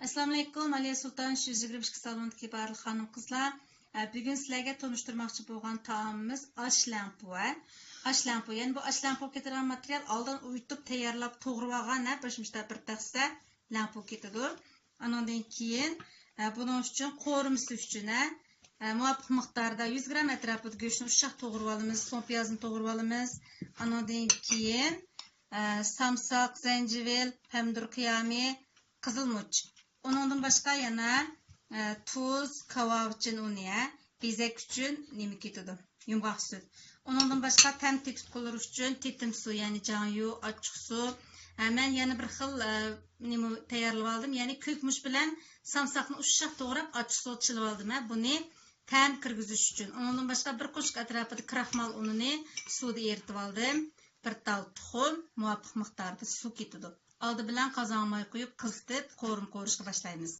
Assalomu alaykum, Aliya Sultan shu 22 salondagi barliq xonim-qizlar. Bugun sizlarga tanishtirmoqchi bo'lgan taomimiz osh lampu. Osh lampu, ya'ni bu osh lampu ketadigan material oldin uyutib tayyorlab to'g'rab olgan, bir taxsa lampu ketadi. Andan keyin buning uchun qo'rimisi uchun muvofiq miqdorda 100 gram atrofida go'shtni ushoq to'g'rab olamiz, so'ng piyozni to'g'rab olamiz. Andan keyin samsoq, zanjivil, pomidor qiyomi, qizilmuch. Onundan başqa yana tuz, kavav üçün uni, bezek üçün nima ketadi? Yumğaq süt. Onundan başqa tam tetik qılır üçün tetim su, yani canyu, açıq su. Mən yana bir xil nima tayyorlab oldim, yani ko'kmush bilan samsaqni ushoq to'g'rab açıq su chilib oldim. Buni tam kirgizish uchun. Onundan başqa bir qo'shq atrofida kraxmal unini suvda eritib oldim. Bir tal tuxum, muvofiq miqdorda suv ketadi. Oldi bilan qozonga moy quyib, qizitib, qo'rim qo'rishga boshlaymiz.